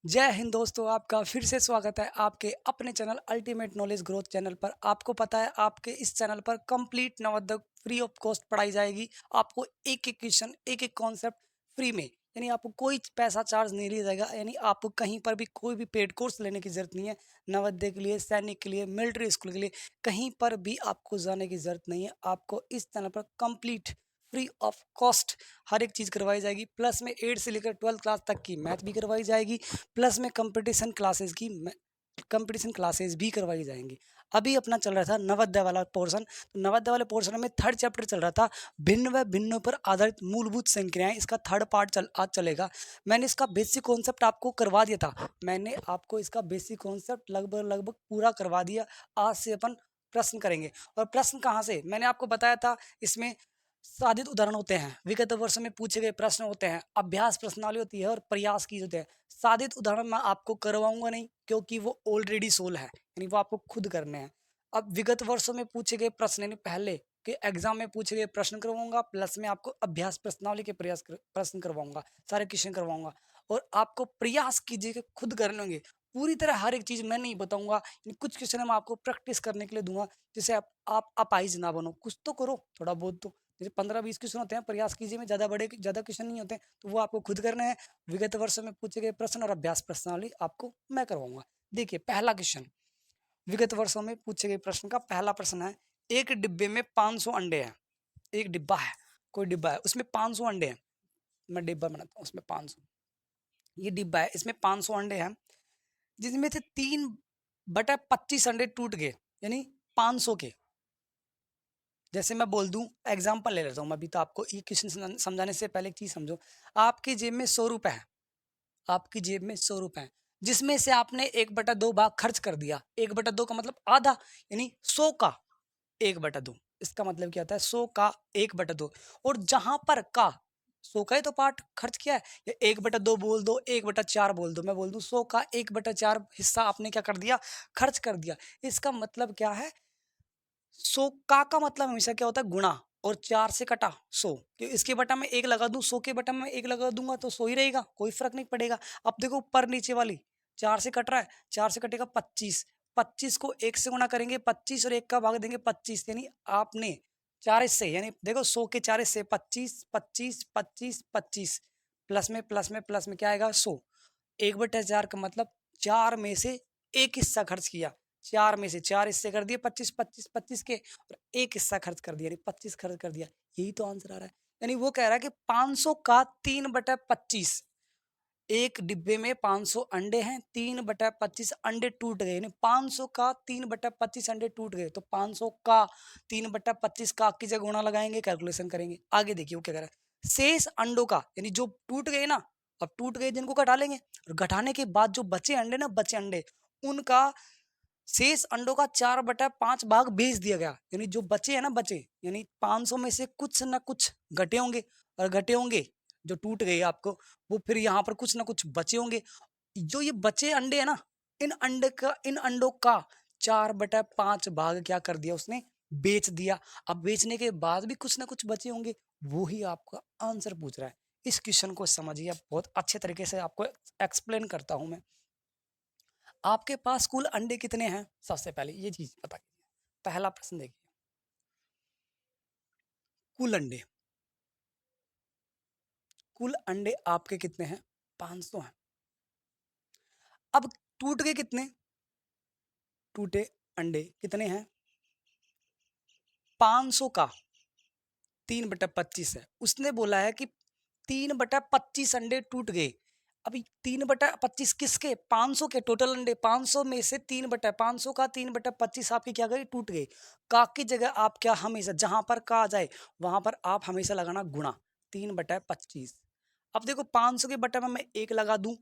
जय हिंद दोस्तों, आपका फिर से स्वागत है आपके अपने channel ultimate knowledge growth channel पर। आपको पता है आपके इस चैनल पर complete Navodaya free of cost पढ़ाई जाएगी। आपको एक एक क्वेश्चन एक एक कॉन्सेप्ट फ्री में, यानी आपको कोई पैसा चार्ज नहीं लिया जाएगा। यानी आपको कहीं पर भी कोई भी पेड कोर्स लेने की जरूरत नहीं है। नवोदय के लिए, सैनिक के लिए, मिलिट्री स्कूल के लिए कहीं पर भी आपको जाने की जरूरत नहीं है। आपको इस चैनल पर कंप्लीट फ्री ऑफ कॉस्ट हर एक चीज़ करवाई जाएगी। प्लस में 8 से लेकर 12th क्लास तक की मैथ भी करवाई जाएगी। प्लस में कंपटीशन क्लासेस भी करवाई जाएंगी। अभी अपना चल रहा था नवोदय वाला पोर्शन, तो नवोदय वाले पोर्शन में थर्ड चैप्टर चल रहा था भिन्न व भिन्नों पर आधारित मूलभूत संक्रियाएं। इसका थर्ड पार्ट आज चलेगा। मैंने इसका बेसिक कॉन्सेप्ट आपको करवा दिया था। मैंने आपको इसका बेसिक कॉन्सेप्ट लगभग पूरा करवा दिया। आज से अपन प्रश्न करेंगे। और प्रश्न कहाँ से, मैंने आपको बताया था इसमें साधित उदाहरण होते हैं, विगत वर्ष में पूछे गए प्रश्न होते हैं, अभ्यास प्रश्नावली होती है और प्रयास की होते हैं। साधित उदाहरण मैं आपको करवाऊंगा नहीं, क्योंकि वो ऑलरेडी सोल्व है, यानी वो आपको खुद करने हैं। अब विगत वर्षों में पूछे गए प्रश्न, यानी पहले के एग्जाम में पूछे गए प्रश्न करवाऊंगा, प्लस में आपको अभ्यास प्रश्नावली के प्रश्न करवाऊंगा, सारे क्वेश्चन करवाऊंगा। और आपको प्रयास कीजिए, खुद करने होंगे। पूरी तरह हर एक चीज मैं नहीं बताऊंगा, कुछ क्वेश्चन मैं आपको प्रैक्टिस करने के लिए दूंगा, जिससे आप अपाहिज ना बनो। कुछ तो करो, थोड़ा बहुत तो। जैसे 15-20 क्वेश्चन होते हैं, प्रयास कीजिए में ज़्यादा क्वेश्चन नहीं होते, तो वो आपको खुद करने हैं। विगत वर्ष में पूछे गए प्रश्न और अभ्यास प्रश्नावली आपको मैं करवाऊंगा। देखिए पहला क्वेश्चन, विगत वर्षों में पूछे गए प्रश्न का पहला प्रश्न है, एक डिब्बे में 500 अंडे हैं। एक डिब्बा है, कोई डिब्बा है, उसमें 500 अंडे हैं। मैं डिब्बा बनाता हूँ, उसमें 500, ये डिब्बा है, इसमें 500 अंडे हैं, जिसमें से 3/25 अंडे टूट गए, यानी 500 के। जैसे मैं बोल दूं, एग्जाम्पल ले लेता हूँ मैं अभी, तो आपको ये क्वेश्चन समझाने से पहले एक चीज समझो। आपकी जेब में 100 रुपए है, आपकी जेब में 100 रुपए है, जिसमें से आपने 1/2 भाग खर्च कर दिया। 1/2 का मतलब आधा, यानी 100 का 1/2। इसका मतलब क्या होता है, 100 का 1/2। और जहां पर का 100 का ही तो पार्ट खर्च किया है, या 1/2 बोल दो, 1/4 बोल दो, मैं बोल दूं 100 का 1/4 हिस्सा आपने क्या कर दिया, खर्च कर दिया। इसका मतलब क्या है, 100 का मतलब हमेशा क्या होता है, गुणा, और 4 से कटा 100, कि इसके बटा में 1 लगा दूं, 100 के बटा में 1 लगा दूंगा तो 100 ही रहेगा, कोई फर्क नहीं पड़ेगा। अब देखो ऊपर नीचे वाली 4 से कट रहा है, 4 से कटेगा 25, 25 को 1 से गुणा करेंगे 25, और 1 का भाग देंगे 25, यानी आपने 4 हिस्से, यानी देखो 100 के 4 हिस्से 25 25 25 25, प्लस में क्या आएगा 100। 1/4 का मतलब 4 में से एक हिस्सा खर्च किया, 4 में से 4 हिस्से कर दिए 25 25 25 के, और एक हिस्सा खर्च कर दिया, यानी 25 खर्च कर दिया। यही तो आंसर आ रहा है। यानी वो कह रहा है कि 500 का 3/25, एक डिब्बे में 500 अंडे हैं, 3/25 अंडे टूट गए, यानी 500 का 3/25 अंडे टूट गए, तो 500 का 3/25 का की जगह गुणा लगाएंगे, कैलकुलेशन करेंगे। आगे देखिए वो क्या कह रहा है, शेष अंडों का, यानी जो टूट गए ना, अब टूट गए जिनको घटा लेंगे, और घटाने के बाद जो बचे अंडे ना, बचे अंडे, उनका शेष अंडों का 4/5 भाग भेज दिया गया। यानी जो बचे हैं ना, बचे यानी 500 में से कुछ ना कुछ घटे होंगे, और घटे होंगे जो टूट गए आपको, वो फिर यहाँ पर कुछ ना कुछ बचे होंगे। जो ये बचे अंडे है ना, इन अंडों का 4/5 भाग क्या कर दिया उसने, बेच दिया। अब बेचने के बाद भी कुछ ना कुछ बचे होंगे, वो ही आपका आंसर पूछ रहा है। इस क्वेश्चन को समझिए, बहुत अच्छे तरीके से आपको एक्सप्लेन करता हूं मैं। आपके पास कुल अंडे कितने हैं, सबसे पहले ये चीज पता कीजिए। पहला प्रश्न देखिए, कुल अंडे, कुल अंडे आपके कितने हैं, 500 हैं। अब टूट गए कितने, टूटे अंडे कितने हैं, 500 का 3/25 है। उसने बोला है कि 3/25 अंडे टूट गए। अभी 3/25 किसके, 500 के टोटल अंडे, 500 में से 500 का 3/25 आपके क्या गए, टूट गए। का की जगह आप क्या, हमेशा जहां पर का आ जाए वहां पर आप हमेशा लगाना गुणा, 3/25। अब देखो 500 के बटे में मैं 1 लगा दूं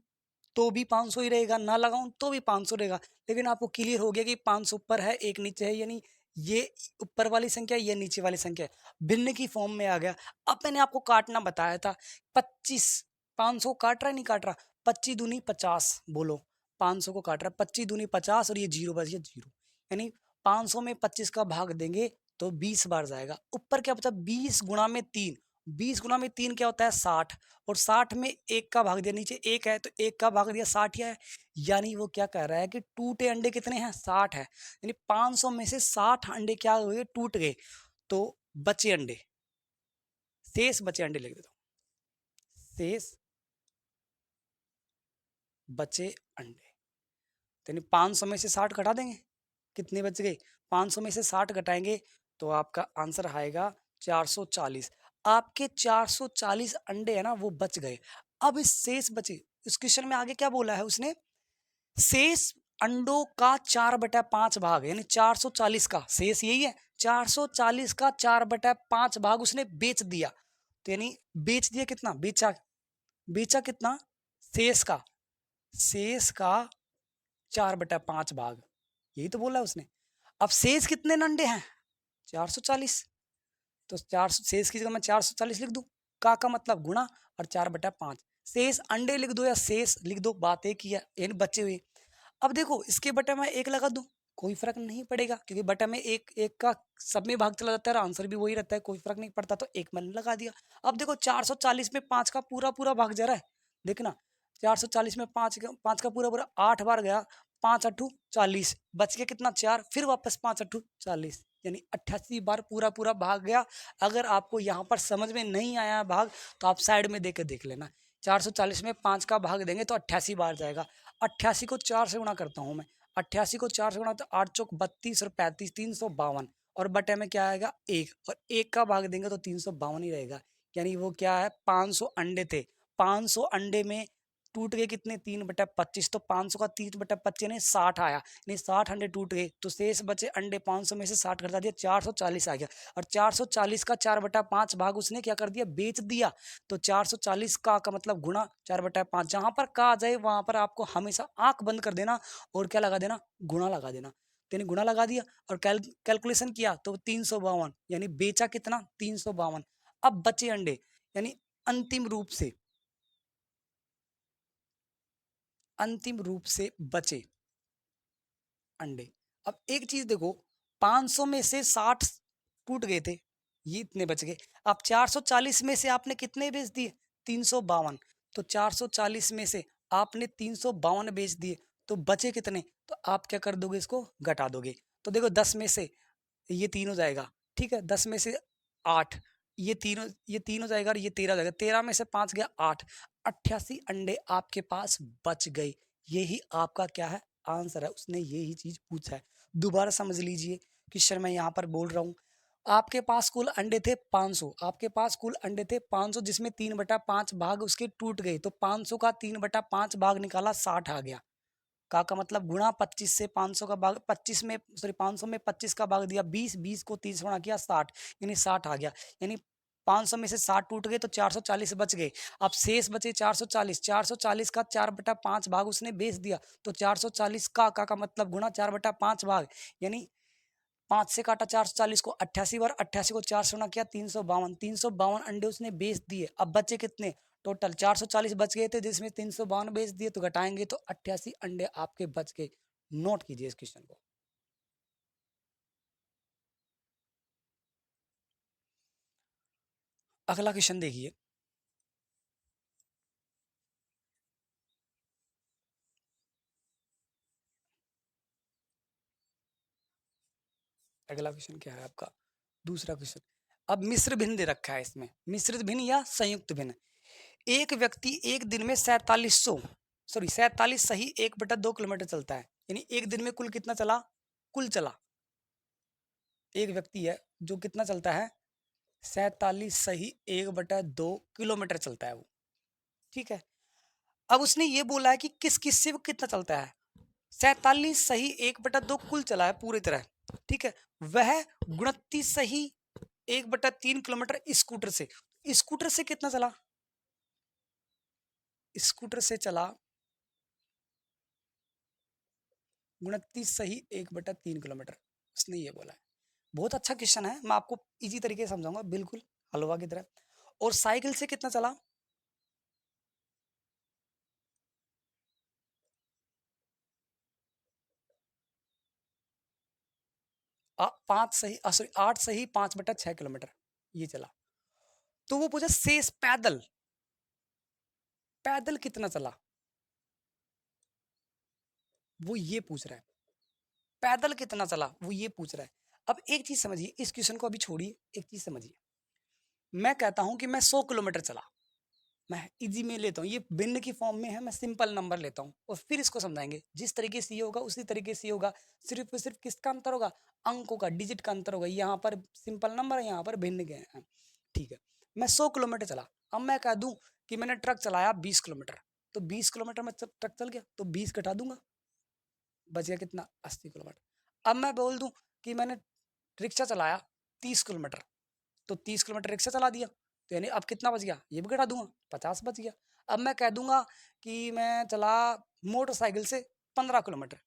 तो भी 500 ही रहेगा, ना लगाऊं तो भी 500 रहेगा। लेकिन आपको क्लियर हो गया कि 500 ऊपर है, 1 नीचे है, यानी ये ऊपर वाली संख्या, ये नीचे वाली संख्या है। भिन्न की फॉर्म में आ गया। अब मैंने आपको काटना बताया था, 25, 500 काट रहा नहीं काट रहा, 25 दूनी 50, बोलो 500 को काट रहा, 25 दूनी 50, और ये जीरो बच गया, जीरो। यानी 500 में 25 का भाग देंगे तो 20 बार जाएगा। ऊपर क्या बचा, 20 गुणा में 3, 20 गुना में 3 क्या होता है 60, और 60 में 1 का भाग दिया, नीचे 1 है तो 1 का भाग दिया 60 ही है। यानी वो क्या कह रहा है कि टूटे अंडे कितने हैं 60 है, यानी 500 में से 60 अंडे क्या हुए टूट गए, तो बचे अंडे, शेष बचे अंडे लिख देता हूँ, शेष बचे अंडे, तो यानी 500 में से 60 घटा देंगे, कितने बच गए 500 में से 60 घटाएंगे तो आपका आंसर आएगा 440। आपके 440 अंडे है ना वो बच गए। अब इस शेष बचे, इस क्वेश्चन में आगे क्या बोला है उसने, शेष अंडों का 4/5 भाग, यानी 440 का शेष यही है, 440 का 4/5 भाग उसने बेच दिया, तो यानी बेच दिया कितना, बेचा, बेचा कितना, शेष का, शेष का 4/5 भाग, यही तो बोला उसने। अब शेष कितने अंडे हैं 440, तो 400 शेष की जगह मैं 440 लिख दूं, का मतलब गुणा और 4/5, शेष अंडे लिख दो या शेष लिख दो, बात एक ही है, यानी बचे हुए। अब देखो इसके बटे में 1 लगा दूं, कोई फर्क नहीं पड़ेगा, क्योंकि बटे में एक एक का सब में भाग चला जाता है और आंसर भी वही रहता है, कोई फर्क नहीं पड़ता, तो 1 मैंने लगा दिया। अब देखो 440 में 5 का पूरा पूरा भाग जा रहा है, देखना 440 में 5 का पूरा पूरा 8 बार गया, 5 अट्ठू 40, बच गया कितना 4, फिर वापस 5 अट्ठू 40, यानी 88 बार पूरा पूरा भाग गया। अगर आपको यहाँ पर समझ में नहीं आया भाग तो आप साइड में देख के देख लेना, 440 में 5 का भाग देंगे तो 88 बार जाएगा। 88 को 4 से गुणा करता हूँ मैं, 88 को 4 से गुणा तो 8 चौक 32 और 35 352, और बटे में क्या आएगा 1, और 1 का भाग देंगे तो 352 ही रहेगा, यानी वो क्या है 500 अंडे थे, 500 अंडे में टूट गए कितने 3/25, तो 500 का 3/25 यानी 60 आया, यानी 60 अंडे टूट गए, तो शेष बचे अंडे 500 में से 60 घटा दिया 440 आ गया, और 440 का 4/5 भाग उसने क्या कर दिया बेच दिया, तो 440 का मतलब गुणा 4/5, जहां पर का आ जाए वहां पर आपको हमेशा आंख बंद कर देना और क्या लगा देना गुणा लगा देना, यानी गुणा लगा दिया और कैलकुलेशन किया तो 352, यानी बेचा कितना 352। अब बचे अंडे, यानी अंतिम रूप से, अंतिम रूप से बचे अंडे। अब एक चीज देखो 500 में से 60 टूट गए थे, ये इतने बच गए, अब 440 में से आपने कितने बेच दिए 352, तो 440 में से आपने 352 बेच दिए, तो बचे कितने, तो आप क्या कर दोगे इसको घटा दोगे, तो देखो 10 में से ये 3 हो जाएगा, ठीक है 10 में से 8, ये तीन हो जाएगा और ये 13 हो जाएगा, 13 में से 5 गया 8, 88 अंडे आपके पास बच गए, यही आपका क्या है आंसर है, उसने यही चीज पूछा है। दोबारा समझ लीजिए क्वेश्चन मैं यहाँ पर बोल रहा हूँ, आपके पास कुल अंडे थे 500, आपके पास कुल अंडे थे 500 जिसमें 3/5 भाग उसके टूट गए, तो 500 का 3/5 भाग निकाला 60 आ गया, का मतलब गुणा 25 से 500 का भाग 25 में सॉरी 500 में 25 का भाग दिया 20, 20 को 30 गुणा किया 60, यानी 60 आ गया, यानी 500 में से 60 टूट गए तो 440 बच गए, अब शेष बचे 440, 440 का 4/5 भाग उसने बेच दिया, तो 440 का मतलब गुणा 4/5 भाग, यानी 5 से काटा 440 को 88 बार, 88 को 4 से गुणा किया 352, 352 अंडे उसने बेच दिए, अब बचे कितने टोटल 440 बच गए थे जिसमें 352 बेच दिए, तो घटाएंगे तो 88 अंडे आपके बच गए। नोट कीजिए इस क्वेश्चन को। अगला क्वेश्चन देखिए, अगला क्वेश्चन क्या है आपका, दूसरा क्वेश्चन। अब मिश्र भिन्न दे रखा है इसमें, मिश्रित भिन्न या संयुक्त भिन्न, एक व्यक्ति एक दिन में 47 सही 1/2 किलोमीटर चलता है, यानी एक दिन में कुल कितना चला, कुल चला, एक व्यक्ति है जो कितना चलता है 47 सही 1/2 किलोमीटर चलता है वो, ठीक है। अब उसने ये बोला है कि किस किस से वो कितना चलता है, 47 सही 1/2 कुल चला है पूरी तरह, ठीक है, वह 29 सही 1/3 किलोमीटर स्कूटर से, स्कूटर से कितना चला, स्कूटर से चला 29 सही 1/3 किलोमीटर, उसने ये बोला है। बहुत अच्छा क्वेश्चन है, मैं आपको इजी तरीके से समझाऊंगा बिल्कुल हलवा की तरह। और साइकिल से कितना चला, 5 सही सॉरी 8 सही 5/6 किलोमीटर ये चला। तो वो पूछा शेष पैदल, पैदल कितना चला, वो ये पूछ रहा है, पैदल कितना चला वो ये पूछ रहा है। अब एक चीज समझिए, इस क्वेश्चन को अभी छोड़िए, एक चीज समझिए। मैं कहता हूं कि मैं 100 किलोमीटर चला, मैं इजी में लेता हूँ, ये भिन्न की फॉर्म में है, मैं सिंपल नंबर लेता हूँ और फिर इसको समझाएंगे। जिस तरीके से ये होगा उसी तरीके से ये होगा, सिर्फ और सिर्फ किसका अंतर होगा, अंकों का, डिजिट का अंतर होगा। यहाँ पर सिंपल नंबर है, यहाँ पर भिन्न के हैं। ठीक है, मैं 100 किलोमीटर चला। अब मैं कह दूं कि मैंने ट्रक चलाया 20 किलोमीटर, तो 20 किलोमीटर में ट्रक चल गया तो 20 घटा दूंगा, बच गया कितना, 80 किलोमीटर। अब मैं बोल दूं कि मैंने रिक्शा चलाया 30 किलोमीटर, तो 30 किलोमीटर रिक्शा चला दिया, तो यानी अब कितना बच गया, ये भी घटा दूंगा, 50 बच गया। अब मैं कह दूंगा कि मैं चला मोटरसाइकिल से 15 किलोमीटर,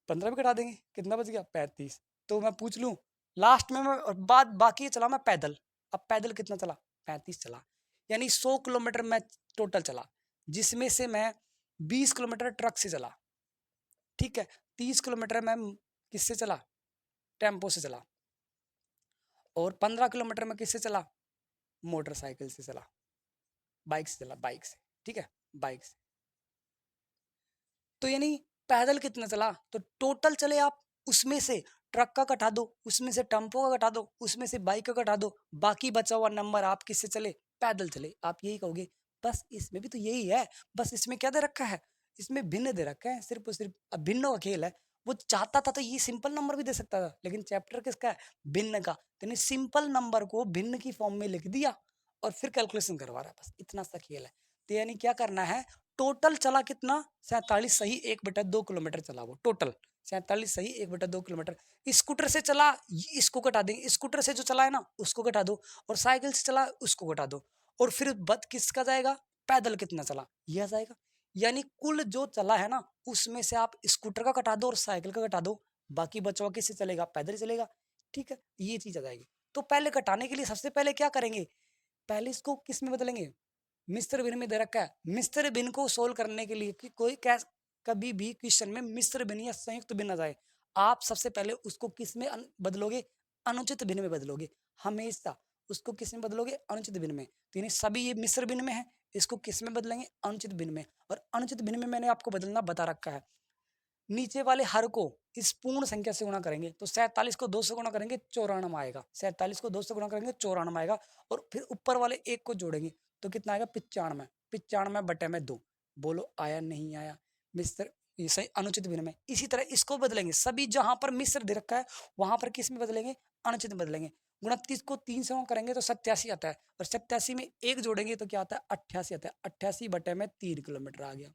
15 भी घटा देंगे, कितना बच गया, 35। तो मैं पूछ लूं लास्ट में, मैं बाद बाकी चला मैं पैदल, अब पैदल कितना चला, 35 चला। यानी 100 किलोमीटर मैं टोटल चला, जिसमें से मैं 20 किलोमीटर ट्रक से चला, ठीक है, 30 किलोमीटर मैं किससे चला, टेम्पो से चला, और 15 किलोमीटर में किससे चला, मोटरसाइकिल से चला, बाइक से चला, बाइक से, ठीक है, बाइक से। तो यानी पैदल कितना चला, तो टोटल चले आप, उसमें से ट्रक का घटा दो, उसमें से टेम्पो का घटा दो, उसमें से बाइक का घटा दो, बाकी बचा हुआ नंबर आप किससे चले, पैदल चले, आप यही कहोगे। बस इसमें भी तो यही है, बस इसमें क्या दे रखा है, इसमें भिन्न दे रखा है, सिर्फ और सिर्फ अब भिन्नों का खेल है। वो चाहता था तो ये सिंपल नंबर भी दे सकता था, लेकिन चैप्टर किसका है, भिन्न का, तो सिंपल नंबर को भिन्न की फॉर्म में लिख दिया और फिर कैलकुलेशन करवा रहा है, बस इतना सा खेल है। तो यानी क्या करना है, टोटल चला कितना, 47 सही 1/2 किलोमीटर चला वो टोटल, 47 सही 1/2 किलोमीटर। स्कूटर से चला, इसको घटा देंगे, स्कूटर से जो चला है ना उसको घटा दो, और साइकिल से चला उसको घटा दो, और फिर बद किसका जाएगा, पैदल कितना चला यह जाएगा। यानी कुल जो चला है ना उसमें से आप स्कूटर का घटा दो और साइकिल का घटा दो, बाकी बचवा किससे चलेगा, पैदल चलेगा, ठीक है, ये चीज आ जाएगी। तो पहले घटाने के लिए सबसे पहले क्या करेंगे, पहले इसको किस में बदलेंगे, मिस्र बिन में दे रखा है, मिस्र बिन को सोल्व करने के लिए कि कोई कैस कभी भी क्वेश्चन में मिस्र बिन या संयुक्त बिन आ जाए, आप सबसे पहले उसको किस में बदलोगे, अनुचित बिन में बदलोगे, हमेशा उसको किस में बदलोगे, अनुचित बिन में। तो यानी सभी ये मिस्र बिन में है, इसको किस में बदलेंगे, अनुचित बिन में। और अनुचित बिन में मैंने आपको बदलना बता रखा है, नीचे वाले हर को इस पूर्ण संख्या से गुणा करेंगे, तो 47 को 2 से गुणा करेंगे 94 आएगा, 47 को 2 से गुणा करेंगे 94 आएगा, और फिर ऊपर वाले एक को जोड़ेंगे तो कितना आएगा, 95, 95 बटे में 2, बोलो आया नहीं आया, मिस्र ये सही अनुचित भिन्न में। इसी तरह इसको बदलेंगे, सभी जहां पर मिस्र दे रखा है वहां पर किस में बदलेंगे, अनुचित में बदलेंगे। 29 को 3 से गुणा करेंगे तो 87 आता है, और 87 में एक जोड़ेंगे तो क्या आता है, 88 आता है, 88 बटे में 3 किलोमीटर आ गया।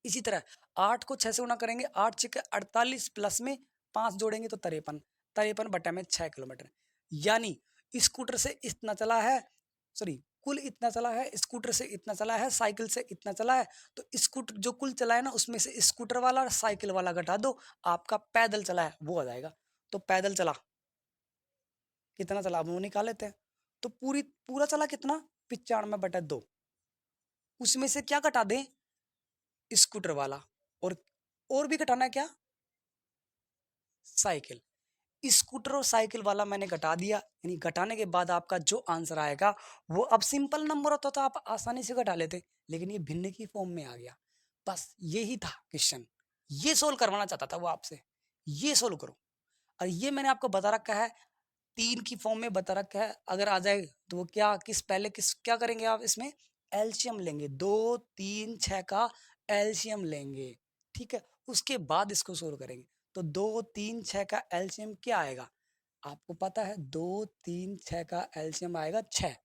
इसी तरह 8 को 6 से गुणा करेंगे, 8 6 48 प्लस में 5 जोड़ेंगे तो 53, 53 बटे में 6 किलोमीटर। यानी स्कूटर से इतना चला है, सॉरी कुल इतना चला है, स्कूटर से इतना चला है, साइकिल से इतना चला है, तो स्कूटर जो कुल चला है ना उसमें से स्कूटर वाला और साइकिल वाला घटा दो, आपका पैदल चला है वो आ जाएगा। तो पैदल चला कितना चला, अब वो निकाल लेते हैं। तो पूरा चला कितना, 95/2, उसमें से क्या घटा दें, स्कूटर वाला, और भी घटाना है क्या, साइकिल। स्कूटर और साइकिल वाला मैंने घटा दिया, यानी घटाने के बाद आपका जो आंसर आएगा वो, अब सिंपल नंबर होता तो आप आसानी से घटा लेते, लेकिन ये भिन्न की फॉर्म में आ गया। बस यही था क्वेश्चन, ये सोल्व करवाना चाहता था वो आपसे, ये सोल्व करो। और ये मैंने आपको बता रखा है, 3 की फॉर्म में बता रखा है, अगर आ जाए तो वो क्या किस पहले किस क्या करेंगे आप, इसमें एलसीएम लेंगे, 2 3 6 का एलसीएम लेंगे, ठीक है, उसके बाद इसको सोल्व करेंगे। तो 2 3 6 का एलसीएम क्या आएगा, आपको पता है 2 3 6 का एलसीएम आएगा 6,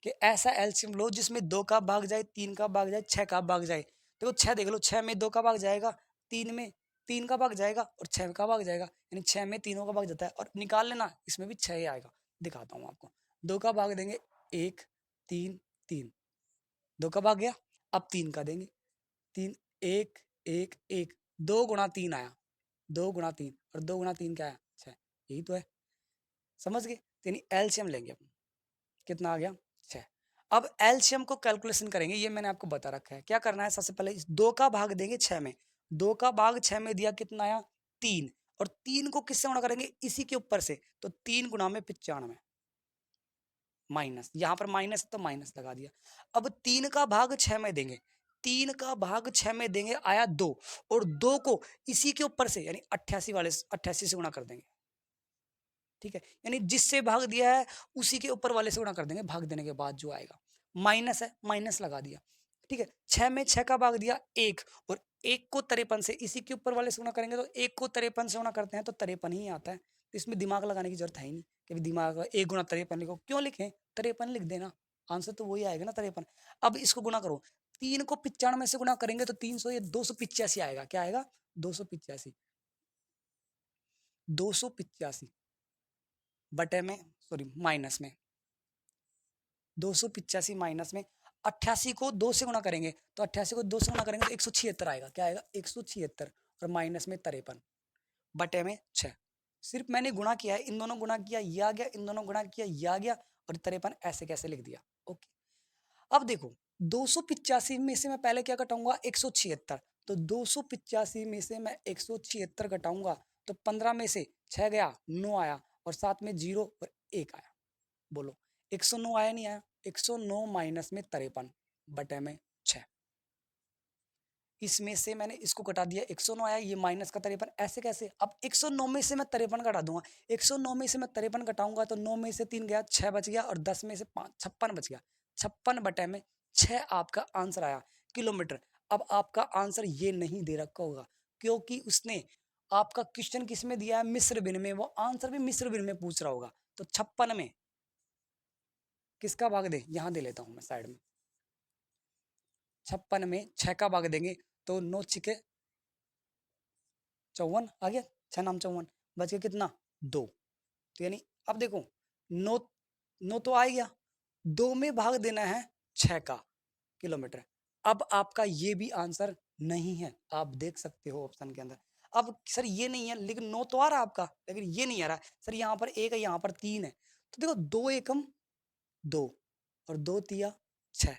कि ऐसा एलसीएम लो जिसमें 2 का भाग जाए, 3 का भाग जाए, 6 का भाग जाए। देखो 6 देख लो, 6 में 2 का भाग जाएगा, 3 में 3 का भाग जाएगा, और 6 का भाग जाएगा, यानी 6 में तीनों का भाग जाता है, और निकाल लेना इसमें भी 6 ही आएगा। दिखाता हूँ आपको, 2 का भाग देंगे 1 3 3, 2 का भाग गया, अब 3 का देंगे, 3 1 1 1, 2 गुणा 3 आया, 2 गुणा 3, और 2 गुणा 3 क्या है, 6, यही तो है, समझ गए। यानी एलसीएम लेंगे अपन, कितना आ गया, 6। अब एलसीएम को कैलकुलेशन करेंगे, ये मैंने आपको बता रखा है। क्या करना है, सबसे पहले इस 2 का भाग देंगे 6 में, 2 का भाग 6 में दिया कितना आया, 3, और 3 को किससे गुणा करेंगे, इसी के ऊपर से, तो 3 गुणा में 95, माइनस, यहाँ पर माइनस है तो माइनस लगा दिया। अब 3 का भाग 6 में देंगे, 3 का भाग 6 में देंगे, आया 2, और 2 को इसी के ऊपर से यानी 88 वाले 88 से गुणा कर देंगे, ठीक है, यानी जिससे भाग दिया है उसी के ऊपर वाले से गुणा कर देंगे, भाग देने के बाद जो आएगा। माइनस है, माइनस लगा दिया, ठीक है। 6 में 6 का भाग दिया 1, और 1 को 53 से इसी के ऊपर वाले से गुणा करेंगे, तो 1 को 53 से गुणा करते हैं तो 53 ही आता है। तो इसमें दिमाग लगाने की जरूरत है ही नहीं कि दिमाग 1 गुणा 53 लिखो, क्यों लिखें, 53 लिख देना, आंसर तो वही आएगा ना 53। अब इसको गुणा करो, 3 को 95 से गुणा करेंगे तो 300, ये 285 आएगा, क्या आएगा, 285, 285 बटे में, सॉरी माइनस में, 285 माइनस में 88 को 2 से गुणा करेंगे, तो 88 को 2 से गुणा करेंगे तो 176 आएगा, क्या आएगा, 176, और माइनस में 53 बटे में 6। सिर्फ मैंने गुणा किया है, इन दोनों गुणा किया ये आ गया, इन दोनों गुणा किया ये आ गया, और 53 ऐसे कैसे लिख दिया। ओके, अब देखो 285 में से मैं पहले क्या घटाऊंगा, 176, तो 285 में से मैं 176 घटाऊंगा, तो 15 में से 6 गया, 9 आया, और साथ में 0 और 1 आया, बोलो 109 आया नहीं आया, 109 माइनस में 53 बटे में 6, इसमें से मैंने इसको घटा दिया, 109 आया, ये माइनस का 53, ऐसे कैसे, अब 109 में से मैं 53 घटा दूंगा, 109 में से मैं 53 घटाऊंगा तो 9 में से 3 गया, 6 बच गया, और 10 में से 5 56 बच गया, 56 बटे में 6 आपका आंसर आया किलोमीटर। अब आपका आंसर ये नहीं दे रखा होगा, क्योंकि उसने आपका क्वेश्चन किस में दिया है, मिस्र बिन में, वो आंसर भी मिस्र बिन में पूछ रहा होगा, तो 56 में किसका भाग दे, यहां दे लेता हूं मैं साइड में, 56 में 6 का भाग देंगे तो 9 छिके 54 आ गया, 6 नाम 54, बच गया कितना, 2, तो यानी अब देखो 9, 9 तो आ गया, 2 में भाग देना है 6 का किलोमीटर। अब आपका ये भी आंसर नहीं है, आप देख सकते हो ऑप्शन के अंदर। अब सर ये नहीं है, लेकिन 9 तो आ रहा है आपका, लेकिन ये नहीं आ रहा सर, यहाँ पर 1 है, यहाँ पर 3 है, तो देखो 2 एकम 2 और 2 तिया 6,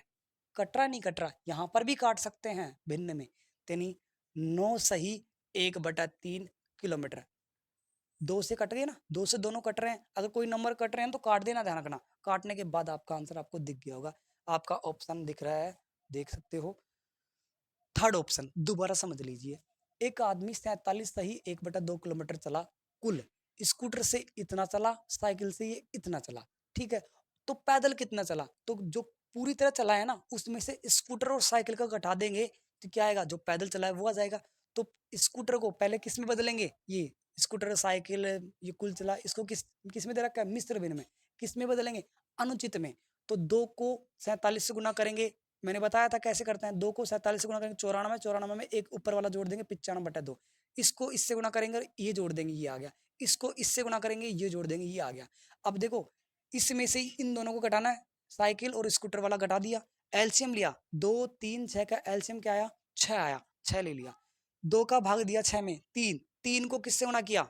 कट रहा नहीं कट रहा, यहाँ पर भी काट सकते हैं भिन्न में, यानी 9 सही 1/3 किलोमीटर, 2 से कट गए ना, 2 से दोनों कट रहे हैं, अगर कोई नंबर कट रहे हैं तो काट देना, ध्यान रखना, काटने के बाद आपका आंसर आपको दिख गया होगा, आपका ऑप्शन दिख रहा है, देख सकते हो, थर्ड ऑप्शन दोबारा समझ लीजिए। एक आदमी 47 सही 1/2 किलोमीटर चला कुल, स्कूटर से इतना चला, साइकिल से ये इतना चला, ठीक है, तो पैदल कितना चला, तो जो पूरी तरह चला है ना, उसमें से स्कूटर और साइकिल का घटा देंगे तो क्या आएगा, जो पैदल चला है वो आ जाएगा। तो स्कूटर को पहले किस में बदलेंगे, ये स्कूटर साइकिल ये कुल चला, इसको किस किस में दे रखा है, मिश्र भिन्न में, किस में बदलेंगे, अनुचित में। तो 2 को 47 से गुना करेंगे, मैंने बताया था कैसे करते हैं, 2 को 47 से गुणा करेंगे 94, 94 में एक ऊपर वाला जोड़ देंगे 95/2, इसको इससे गुणा करेंगे ये जोड़ देंगे ये आ गया, इसको इससे गुणा करेंगे ये जोड़ देंगे ये आ गया। अब देखो इसमें से इन दोनों को घटाना है, साइकिल और स्कूटर वाला घटा दिया, एलसीएम लिया, 2 3 6 का एलसीएम क्या आया, 6 आया, 6 ले लिया, 2 का भाग दिया 6 में 3, 3 को किससे गुणा किया,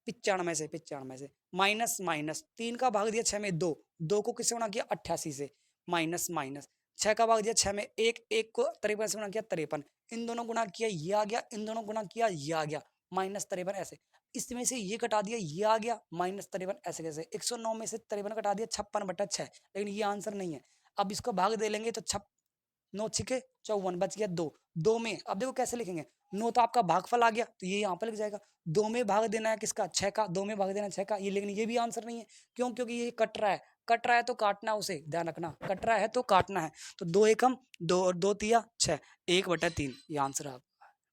95 से, 95 से, माइनस माइनस, 3 का भाग दिया 6 में 2, 2 को किससे गुणा किया 88 से, माइनस माइनस, 6 का भाग दिया 6 में 1, 1 को 53 से गुणा किया 53, इन दोनों गुणा किया ये आ गया, इन दोनों गुणा किया ये आ गया, -53 ऐसे, इसमें से ये कटा दिया ये आ गया -53, ऐसे कैसे, 109 में से 53 कटा दिया 56/6, लेकिन ये आंसर नहीं है। अब इसको भाग दे लेंगे तो 9 छिके 54, बच गया 2, 2 में अब देखो कैसे लिखेंगे, 9 तो आपका भागफल आ गया तो ये यहाँ पर लिख जाएगा, 2 में भाग देना है किसका, 6 का, 2 में भाग देना है 6 का, ये लेकिन ये भी आंसर नहीं है, क्यों, क्योंकि ये कट रहा है, कट रहा है तो काटना है उसे, ध्यान रखना, कट रहा है तो काटना है, तो 2 एकम 2 और 2 तिया 6, 1/3 ये आंसर आप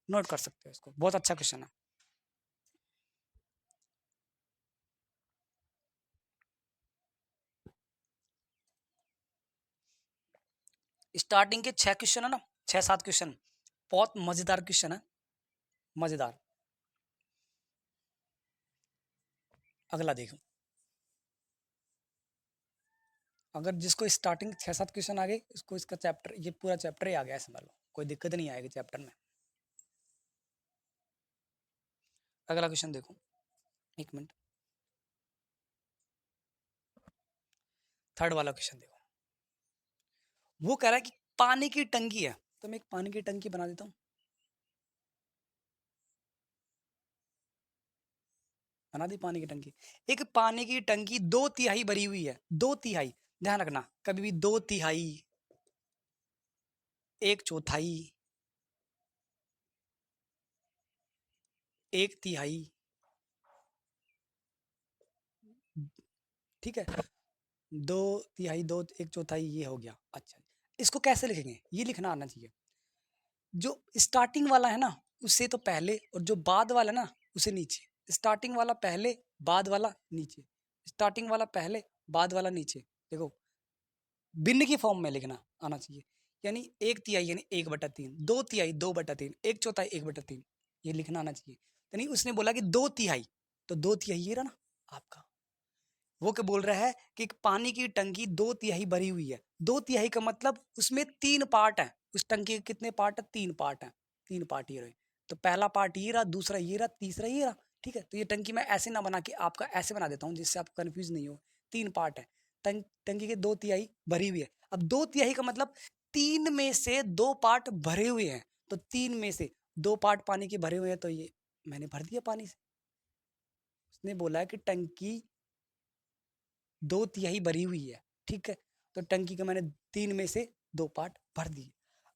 नोट कर सकते हो, इसको बहुत अच्छा क्वेश्चन है। स्टार्टिंग के 6 क्वेश्चन है ना, 6-7 क्वेश्चन बहुत मजेदार क्वेश्चन है, मजेदार। अगला देखो, अगर जिसको स्टार्टिंग 6-7 क्वेश्चन आ गए, इसको इसका चैप्टर ये पूरा चैप्टर ही आ गया है, समझ लो कोई दिक्कत नहीं आएगी चैप्टर में। अगला क्वेश्चन देखो, एक मिनट, थर्ड वाला क्वेश्चन देखो, वो कह रहा है कि पानी की टंकी है, तो मैं एक पानी की टंकी बना देता हूँ, बना दी पानी की टंकी, एक पानी की टंकी 2/3 भरी हुई है, 2/3, ध्यान रखना, कभी भी 2/3, 1/4, 1/3, ठीक है। 2/3, 1/4 ये हो गया। अच्छा, इसको कैसे लिखेंगे ये लिखना आना चाहिए। जो स्टार्टिंग वाला है ना उससे तो पहले, और जो बाद वाला ना उसे नीचे। स्टार्टिंग वाला पहले, बाद वाला नीचे। स्टार्टिंग वाला पहले, बाद वाला नीचे। देखो, भिन्न की फॉर्म में लिखना आना चाहिए। यानी 1/3 यानी 1/3, 2/3 2/3, 1/4 1/3, ये लिखना आना चाहिए। यानी उसने बोला कि 2/3, तो 2/3 ये रहा ना आपका। वो क्या बोल रहा है कि एक पानी की टंकी 2/3 भरी हुई है। 2/3 का मतलब उसमें 3 पार्ट है। उस टंकी के कितने पार्ट है? 3 पार्ट है। 3 पार्ट ये रहे। तो पहला पार्ट ये रहा, दूसरा ये रहा, तीसरा ये रहा। ठीक है, तो ये टंकी मैं ऐसे ना बना के आपका ऐसे बना देता हूँ जिससे आप कंफ्यूज नहीं हो। 3 पार्ट है। टंकी के 2/3 भरी हुई है। अब 2/3 का मतलब 3 में से 2 पार्ट भरे हुए हैं। तो 3 में से 2 पार्ट पानी के भरे हुए हैं, तो ये मैंने भर दिया पानी से। उसने बोला है कि टंकी 2/3 भरी हुई है। ठीक है, तो टंकी का मैंने 3 में से 2 पार्ट भर दिए।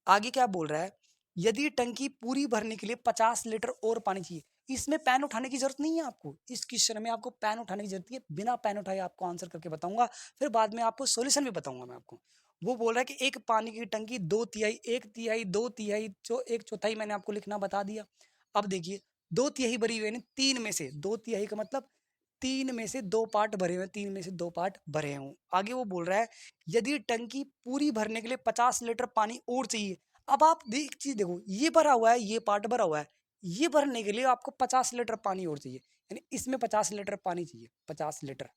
आगे क्या बोल रहा है? यदि टंकी पूरी भरने के लिए 50 लीटर और पानी चाहिए। इसमें पेन उठाने की जरूरत नहीं है आपको। इस क्वेश्चन में आपको पेन उठाने की जरूरत नहीं है। बिना पेन उठाए आपको आंसर करके बताऊंगा, फिर बाद में आपको सॉल्यूशन भी बताऊंगा मैं आपको। वो बोल रहा है कि एक पानी की टंकी 2/3, 1/3, 2/3, जो 1/4 मैंने आपको लिखना बता दिया। अब देखिए, 2/3 भरी हुई है, 3 में से 2/3 का मतलब 3 में से 2 पार्ट भरे हुए, 3 में से 2 पार्ट भरे हों। आगे वो बोल रहा है यदि टंकी पूरी भरने के लिए 50 लीटर पानी और चाहिए। अब आप एक चीज देखो, ये भरा हुआ है, ये पार्ट भरा हुआ है। ये भरने के लिए आपको 50 लीटर पानी और चाहिए, यानी इसमें 50 लीटर पानी चाहिए, 50 लीटर।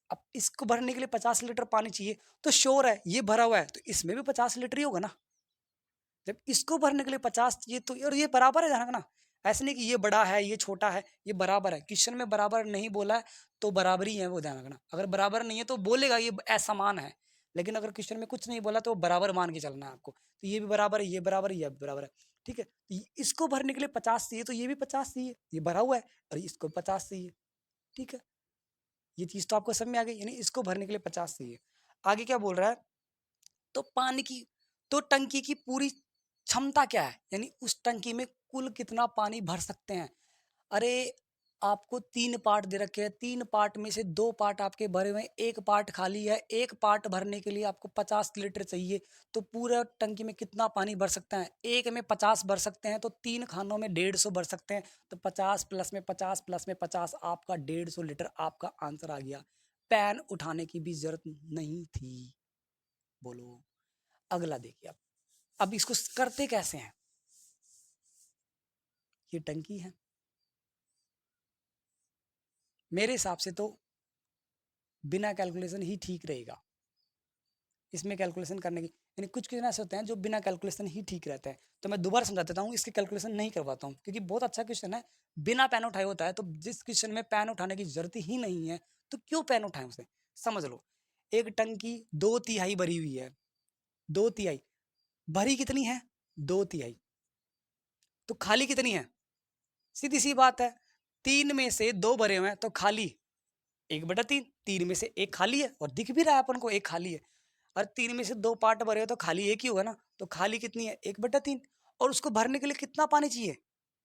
अब इसको भरने के लिए 50 लीटर पानी चाहिए, तो श्योर है ये भरा हुआ है तो इसमें भी 50 लीटर ही होगा ना। जब इसको भरने के लिए 50 चाहिए तो, और ये बराबर है, ध्यान रखना। ऐसे नहीं कि ये बड़ा है ये छोटा है, ये बराबर है। क्वेश्चन में बराबर नहीं बोला है तो बराबर ही है, वो ध्यान रखना। अगर बराबर नहीं है तो बोलेगा ये असमान है, लेकिन अगर क्वेश्चन में कुछ नहीं बोला तो बराबर मान के चलना है आपको। तो ये भी बराबर है, ये बराबर है, ये भी बराबर है। ठीक है, इसको भरने के लिए 50 चाहिए तो ये भी 50 चाहिए, ये भरा हुआ है, और इसको 50 चाहिए। ठीक है, ये चीज तो आपको समझ में आ गई, यानी इसको भरने के लिए 50 चाहिए। आगे क्या बोल रहा है? तो पानी की, तो टंकी की पूरी क्षमता क्या है, यानी उस टंकी में कुल कितना पानी भर सकते हैं। अरे, आपको 3 पार्ट दे रखे हैं, 3 पार्ट में से 2 पार्ट आपके भरे हुए हैं, 1 पार्ट खाली है। 1 पार्ट भरने के लिए आपको 50 लीटर चाहिए, तो पूरा टंकी में कितना पानी भर सकता है? एक में 50 भर सकते हैं, तो 3 खानों में 150 भर सकते हैं। तो 50 प्लस में 50 प्लस में 50, आपका 150 लीटर आपका आंसर आ गया। पैन उठाने की भी जरूरत नहीं थी। बोलो, अगला देखिए। अब इसको करते कैसे हैं? ये टंकी है, मेरे हिसाब से तो बिना कैलकुलेशन ही ठीक रहेगा। इसमें कैलकुलेशन करने की, यानी कुछ क्वेश्चन ऐसे होते हैं जो बिना कैलकुलेशन ही ठीक रहते हैं। तो मैं दोबारा समझा देता हूँ, इसकी कैलकुलेशन नहीं करवाता हूँ क्योंकि बहुत अच्छा क्वेश्चन है। बिना पेन उठाए होता है, तो जिस क्वेश्चन में पेन उठाने की जरूरत ही नहीं है तो क्यों पेन उठाएं उसे। समझ लो, एक टंकी 2/3 भरी हुई है। 2/3 भरी कितनी है? 2/3। तो खाली कितनी है? सीधी सी बात है, 3 में से 2 भरे हुए हैं तो खाली 1/3। 3 में से 1 खाली है, और दिख भी रहा है अपन को 1 खाली है। और 3 में से 2 पार्ट भरे हो तो खाली 1 ही होगा ना। तो खाली कितनी है? 1/3। और उसको भरने के लिए कितना पानी चाहिए?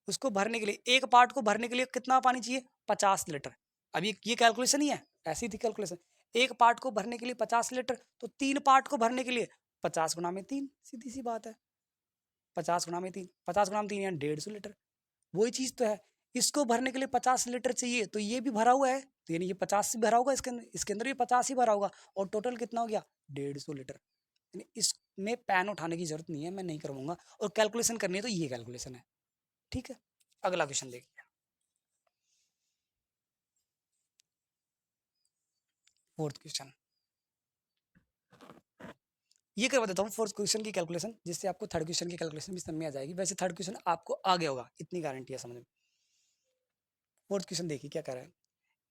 उसको भरने के लिए, एक पार्ट को भरने के लिए कितना पानी चाहिए? 50 लीटर। अब ये कैलकुलेशन ही है, ऐसी थी कैलकुलेशन। एक पार्ट को भरने के लिए 50 लीटर, तो 3 पार्ट को भरने के लिए 50 गुना में 3, सीधी सी बात है। 50 गुना में 3, 50 गुना में 3 यानी 150 लीटर। वही चीज तो है। इसको भरने के लिए 50 लीटर चाहिए, तो ये भी भरा हुआ है, तो यानी ये 50 से भरा होगा, इसके अंदर भी 50 ही भरा होगा, और टोटल कितना हो गया? 150 लीटर। यानी इसमें पैन उठाने की जरूरत नहीं है, मैं नहीं करवाऊंगा। और कैलकुलेशन करनी है तो ये कैलकुलेशन है। ठीक है, अगला क्वेश्चन देखिए। फोर्थ क्वेश्चन ये करवा देता हूँ, फोर्थ क्वेश्चन की कैलकुलेशन, जिससे आपको थर्ड क्वेश्चन की कैलकुलेशन भी समझ में आ जाएगी। वैसे थर्ड क्वेश्चन आपको आ गया होगा, इतनी गारंटी है समझ में। फोर्थ क्वेश्चन देखिए क्या कह रहा है।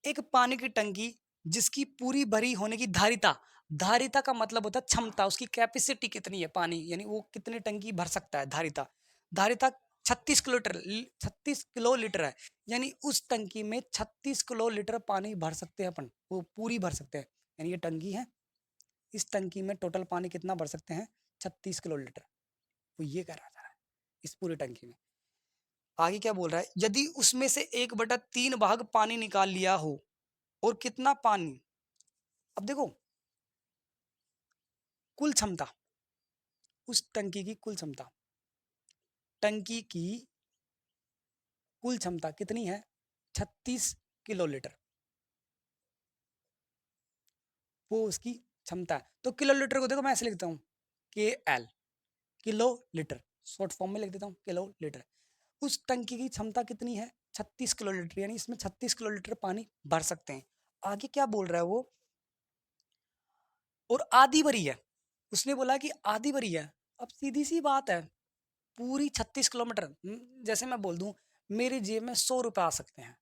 एक पानी की टंकी जिसकी पूरी भरी होने की धारिता, धारिता का मतलब होता है क्षमता, उसकी कैपेसिटी कितनी है पानी, यानी वो कितनी टंकी भर सकता है। धारिता, धारिता 36 किलोलीटर, 36 किलो लीटर है। यानी उस टंकी में 36 किलो लीटर पानी भर सकते हैं अपन, वो पूरी भर सकते हैं। यानी ये टंकी है, इस टंकी में टोटल पानी कितना भर सकते हैं, 36 किलो लीटर। वो ये कह रहा था इस पूरी टंकी में। आगे क्या बोल रहा है, यदि उसमें से 1/3 भाग पानी निकाल लिया हो और कितना पानी, अब देखो कुल क्षमता, उस टंकी की कुल क्षमता, टंकी की कुल क्षमता कितनी है, 36 किलो लीटर, वो उसकी क्षमता है। तो किलो लीटर को देखो मैं ऐसे लिखता हूँ KL, kilo litre, short form में लिख देता हूँ किलो लीटर। उस टंकी की क्षमता कितनी है, 36 किलो लीटर, यानी इसमें 36 किलो लीटर पानी भर सकते हैं। आगे क्या बोल रहा है वो, और आधी भरी है, उसने बोला कि आधी भरी है। अब सीधी सी बात है, पूरी 36 किलोमीटर, जैसे मैं बोल दूं मेरी जेब में 100 रुपये आ सकते हैं,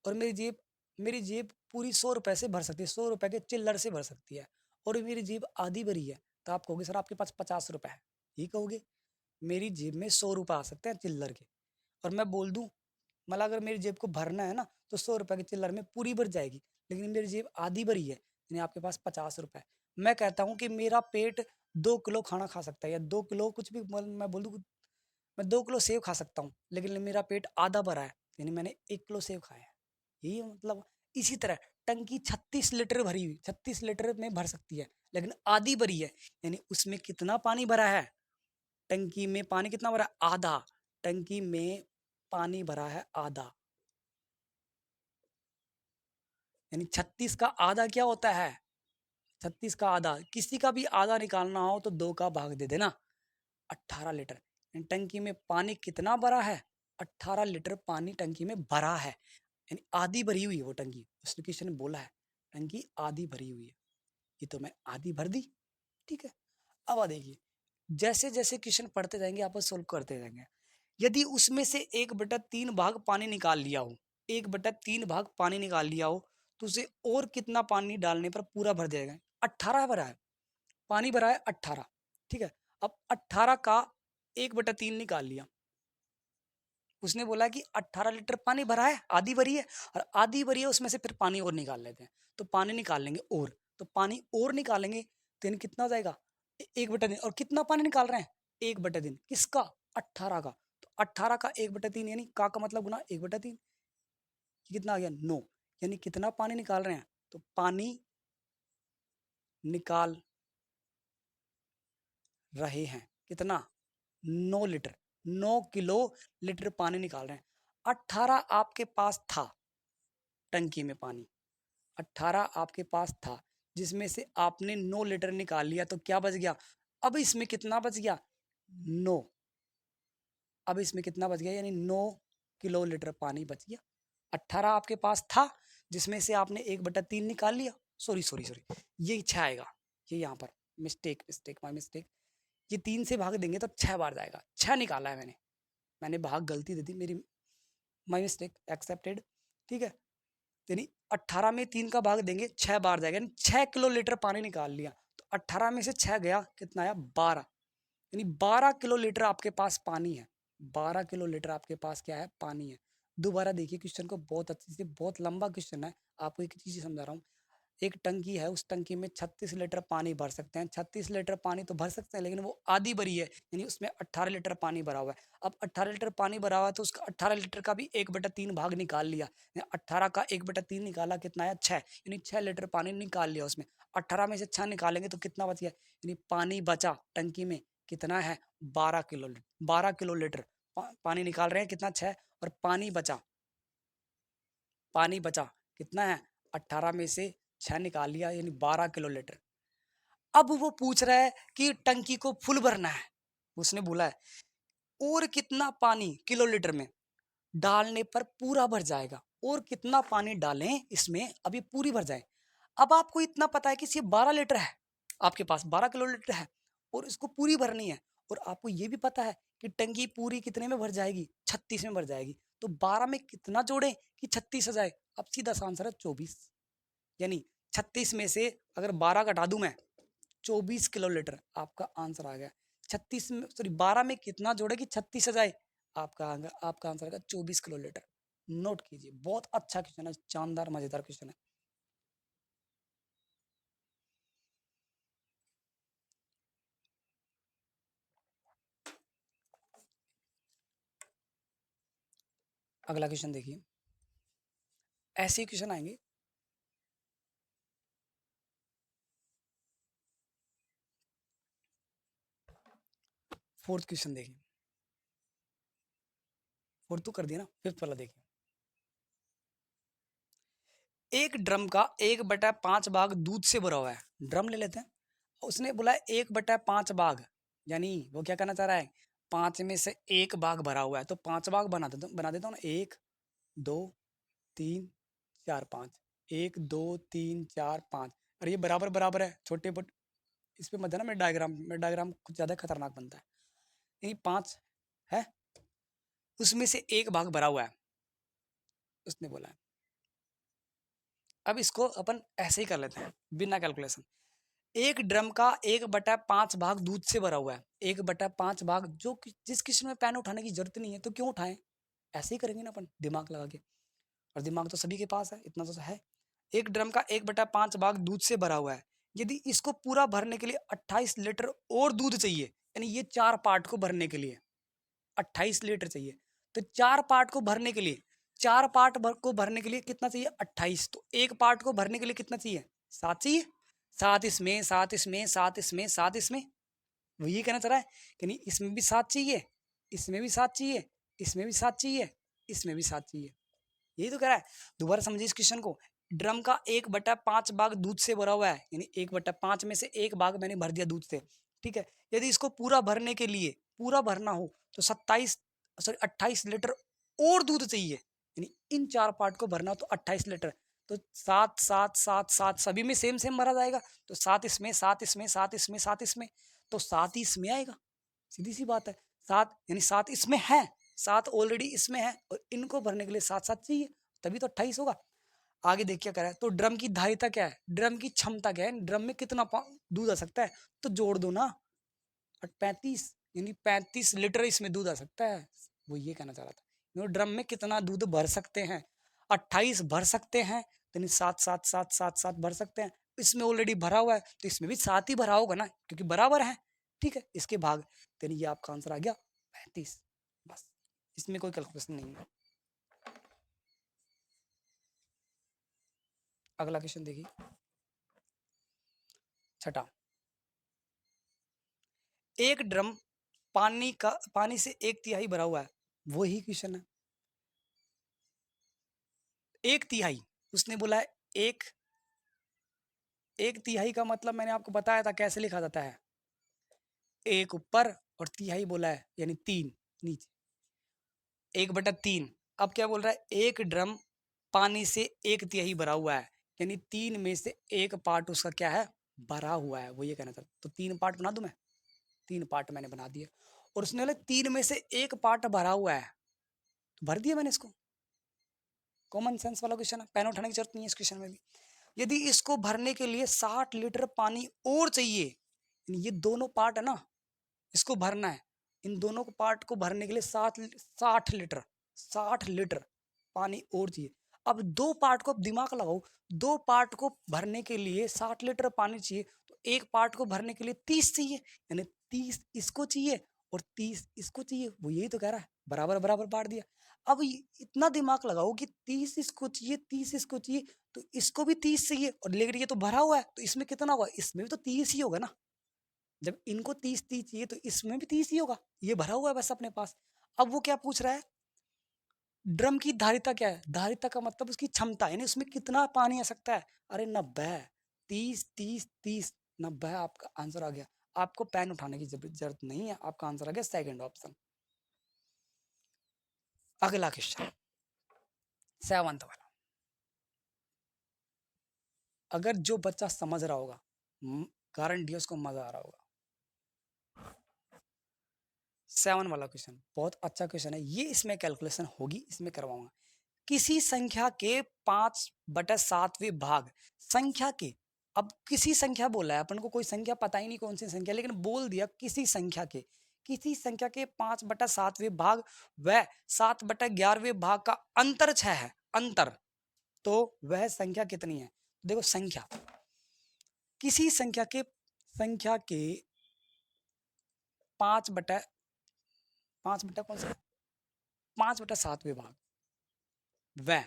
और मेरी जेब पूरी 100 रुपये से भर सकती है, 100 रुपये के चिल्लर से भर सकती है, और मेरी जेब आधी भरी है। तो आप कहोगे सर आपके पास 50 रुपये है, ये कहोगे। मेरी जेब में 100 रुपये आ सकते हैं चिल्लर के, और मैं बोल दूं, मतलब अगर मेरी जेब को भरना है ना तो 100 रुपये के चिल्लर में पूरी भर जाएगी, लेकिन मेरी जेब आधी भरी है, यानी आपके पास 50 रुपये। मैं कहता हूँ कि मेरा पेट 2 किलो खाना खा सकता है, या 2 किलो कुछ भी, मैं बोल दूँ मैं 2 किलो सेव खा सकता हूँ, लेकिन मेरा पेट आधा भरा है, यानी मैंने 1 किलो सेव खाया है। यही मतलब, इसी तरह टंकी 36 लीटर भरी हुई, 36 लीटर में भर सकती है, लेकिन आधी भरी है, यानी उसमें कितना पानी भरा है, टंकी में पानी कितना भरा है, आधा। टंकी में पानी भरा है आधा, यानी 36 का आधा क्या होता है, 36 का आधा, किसी का भी आधा निकालना हो तो 2 का भाग दे देना, 18 लीटर। टंकी में पानी कितना भरा है, 18 लीटर पानी टंकी में भरा है, यानी आधी भरी हुई है वो टंकी। उसने किसी ने बोला है टंकी आधी भरी हुई है, ये तो मैं आधी भर दी, ठीक है। अब आ देखिए, जैसे जैसे क्वेश्चन पढ़ते जाएंगे आप सोल्व करते जाएंगे। यदि उसमें से 1/3 भाग पानी निकाल लिया हो, 1/3 भाग पानी निकाल लिया हो, तो उसे और कितना पानी डालने पर पूरा भर जाएगा। 18 भरा है, पानी भरा है 18, ठीक है। अब 18 का 1/3 निकाल लिया, उसने बोला कि 18 लीटर पानी भरा है, आधी भरी है, और आधी भरी है उसमें से फिर पानी और निकाल लेते हैं। तो पानी निकाल लेंगे और, तो पानी और निकालेंगे तो यानी कितना हो जाएगा, 1/3। और कितना पानी निकाल रहे हैं, 1/3 किसका, 18 का। तो 18 का 1/3 यानी का मतलब गुना 1/3, कितना आ गया 9, यानी कितना पानी निकाल रहे हैं, तो पानी निकाल रहे हैं कितना, 9 लीटर, 9 किलो लीटर पानी निकाल रहे हैं। 18 आपके पास था टंकी में पानी, 18 आपके पास था, जिसमें से आपने 9 लीटर निकाल लिया, तो क्या बच गया, अब इसमें कितना बच गया, 9, अब इसमें कितना बच गया, यानी 9 किलो लीटर पानी बच गया। 18 आपके पास था, जिसमें से आपने 1/3 निकाल लिया, सॉरी सॉरी सॉरी, ये 6 आएगा, ये यहाँ पर मिस्टेक मिस्टेक माई मिस्टेक, ये 3 से भाग देंगे तो 6 बार जाएगा, 6 निकाला है मैंने, मैंने भाग गलती दे दी मेरी, माई मिस्टेक एक्सेप्टेड, ठीक है। यानी 18 में 3 का भाग देंगे 6 बार जाएगा, यानी 6 किलो लीटर पानी निकाल लिया। तो 18 में से 6 गया, कितना आया 12, यानी 12 किलो लीटर आपके पास पानी है, 12 किलो लीटर आपके पास क्या है, पानी है। दोबारा देखिए क्वेश्चन को बहुत अच्छे से, बहुत लंबा क्वेश्चन है, आपको एक चीज़ समझा रहा हूँ। एक टंकी है, उस टंकी में 36 लीटर पानी भर सकते हैं, 36 लीटर पानी तो भर सकते हैं, लेकिन वो आधी भरी है, यानी उसमें 18 लीटर पानी भरा हुआ है। अब 18 लीटर पानी भरा हुआ है, तो उसका 18 लीटर का भी 1/3 भाग निकाल लिया, 18 का 1/3 निकाला, कितना आया 6, यानी 6 लीटर पानी निकाल लिया उसमें। 18 में से 6 निकालेंगे तो कितना बच गया, यानी पानी बचा टंकी में कितना है, 12 किलो लीटर, 12 किलो लीटर पानी निकाल रहे हैं, कितना 6, और पानी बचा, पानी बचा कितना है, 18 में से 6 निकाल लिया, यानी 12 किलो लीटर। अब वो पूछ रहा है कि टंकी को फुल भरना है, उसने बोला है और कितना पानी किलो लीटर में डालने पर पूरा भर जाएगा, और कितना पानी डालें इसमें अभी पूरी भर जाए। अब आपको इतना पता है कि सिर्फ 12 लीटर है, आपके पास 12 किलो लीटर है, और इसको पूरी भरनी है, और आपको ये भी पता है कि टंकी पूरी कितने में भर जाएगी, 36 में भर जाएगी। तो 12 में कितना जोड़े कि 36 आ जाए, अब सीधा सा आंसर है 24, यानी 36 में से अगर 12 घटा दूं मैं, 24 किलो लीटर आपका आंसर आ गया। 36 में सॉरी 12 में कितना जोड़े कि 36 आ जाए, आपका आंसर आएगा 24 किलो लीटर। नोट कीजिए, बहुत अच्छा क्वेश्चन है, शानदार मजेदार क्वेश्चन है। अगला क्वेश्चन देखिए, ऐसे ही क्वेश्चन आएंगे। फोर्थ क्वेश्चन देखिए, फोर्थ तो कर दिया ना, फिफ्थ वाला देखिए। एक ड्रम का 1/5 भाग दूध से भरा हुआ है, ड्रम ले लेते हैं। उसने बोला 1/5 भाग, यानी वो क्या करना चाह रहा है, 5 में से 1 भाग भरा हुआ है, तो 5 भाग बना देता हूँ ना, 1 2 3 4 5, 1 2 3 4 5। और ये बराबर बराबर है, छोटे बट इस पे मत है ना, मेरा डायग्राम कुछ ज़्यादा खतरनाक बनता है। यानी 5 है, उसमें से 1 भाग भरा हुआ है, उसने बोला है। अब इसको अपन ऐसे ही कर लेते हैं बिना कैलकुलेशन। एक ड्रम का 1/5 भाग दूध से भरा हुआ है, 1/5 भाग, जिस किस्म में पैन उठाने की जरूरत नहीं है तो क्यों उठाएं, ऐसे ही करेंगे ना अपन दिमाग लगा के, और दिमाग तो सभी के पास है, इतना तो है। एक ड्रम का 1/5 भाग दूध से भरा हुआ है, यदि इसको पूरा भरने के लिए 28 लीटर और दूध चाहिए, यानी ये 4 पार्ट को भरने के लिए 28 लीटर चाहिए, तो 4 पार्ट को भरने के लिए, 4 पार्ट को भरने के लिए कितना चाहिए, 28। तो एक पार्ट को भरने के लिए कितना चाहिए, 7 चाहिए। 7 इसमें, 7 इसमें, 7 इसमें, 7 इसमें, वो ये कहना चाह रहा है कि नहीं, इसमें भी 7 चाहिए, इसमें भी 7 चाहिए, इसमें भी 7 चाहिए, इसमें भी 7 चाहिए, यही तो कह रहा है। दोबारा समझिए इस क्वेश्चन को। ड्रम का 1/5 भाग दूध से भरा हुआ है, यानी 1/5 में से 1 भाग मैंने भर दिया दूध से, ठीक है। यदि इसको पूरा भरने के लिए, पूरा भरना हो तो 28 लीटर और दूध चाहिए, यानी इन 4 पार्ट को भरना हो तो 28 लीटर। तो 7 7 7 7 सभी में सेम सेम भरा जाएगा, तो 7 इसमें, 7 इसमें, 7 इसमें, 7 इसमें, तो 7 ही इसमें आएगा, सीधी सी बात है। 7 यानी 7 इसमें है, 7 ऑलरेडी इसमें है, और इनको भरने के लिए 7 7 चाहिए, तभी तो 28 होगा। आगे देखिए क्या करा है, तो ड्रम की धारिता क्या है, ड्रम की क्षमता क्या है, ड्रम में कितना दूध आ सकता है, तो जोड़ दो ना, और 35, यानी 35 लीटर इसमें दूध आ सकता है, वो ये कहना चाह रहा था। ड्रम में कितना दूध भर सकते हैं, 28 भर सकते हैं, यानी 7 7 7 7 7 भर सकते हैं। इसमें ऑलरेडी भरा हुआ है, तो इसमें भी 7 ही भरा होगा ना, क्योंकि बराबर है, ठीक है, इसके भाग, तो ये आपका आंसर आ गया 35, बस, इसमें कोई कैलकुलेशन नहीं है। अगला क्वेश्चन देखिए, छठा। एक ड्रम पानी से 1/3 भरा हुआ है, वही क्वेश्चन है, 1/3, उसने बोला है 1/3 का मतलब मैंने आपको बताया था कैसे लिखा जाता है, 1 ऊपर और तिहाई बोला है, यानी 3 नीचे, 1/3। अब क्या बोल रहा है, एक ड्रम पानी से 1/3 भरा हुआ है, यानी 3 में से 1 पार्ट उसका क्या है, भरा हुआ है, वो ये कहना था। तो 3 पार्ट बना दूं मैं, 3 पार्ट मैंने बना दिया, और उसने बोला 3 में से 1 पार्ट भरा हुआ है, तो भर दिया मैंने इसको। कॉमन सेंस वाला क्वेश्चन है, पेन उठाने की जरूरत नहीं है इस क्वेश्चन में भी। यदि इसको भरने के लिए 60 लीटर पानी और चाहिए, ये दोनों पार्ट है ना, इसको भरना है, इन दोनों को पार्ट को भरने के लिए 60 लीटर पानी और चाहिए। अब दो पार्ट को दिमाग लगाओ, दो पार्ट को भरने के लिए 60 लीटर पानी चाहिए, तो एक पार्ट को भरने के लिए 30 चाहिए, यानी 30 इसको चाहिए और 30 इसको चाहिए, वो यही तो कह रहा है, बराबर बराबर बांट दिया। अब इतना दिमाग लगाओ कि 30 इसको चाहिए, 30 इसको चाहिए, तो इसको भी 30 चाहिए, और लेकिन ये तो भरा हुआ है, तो इसमें कितना होगा, इसमें भी तो 30 ही होगा ना, जब इनको 30 चाहिए तो इसमें भी 30 ही होगा, ये भरा हुआ है बस अपने पास। अब वो क्या पूछ रहा है, ड्रम की धारिता क्या है, धारिता का मतलब उसकी क्षमता, यानी उसमें कितना पानी आ सकता है। अरे 90, 30 30 30, 90, आपका आंसर आ गया। आपको पेन उठाने की जरूरत नहीं है, आपका आंसर आ गया सेकंड ऑप्शन। अगला क्वेश्चन, 7वां वाला। अगर जो बच्चा समझ रहा होगा, गारंटी है उसको मजा आ रहा होगा। 7 वाला क्वेश्चन बहुत अच्छा क्वेश्चन है ये, इसमें कैलकुलेशन होगी, इसमें करवाऊंगा। किसी संख्या के 5/7वें भाग, संख्या के, अब किसी संख्या बोला है अपन को, कोई संख्या पता ही नहीं कौन सी संख्या, लेकिन बोल दिया किसी संख्या के, किसी संख्या के 5/7वें भाग व 7/11वें भाग का अंतर 6 है, अंतर, तो वह संख्या कितनी है। देखो संख्या, किसी संख्या के 5 बटा कौन सा, 5/7वें भाग, व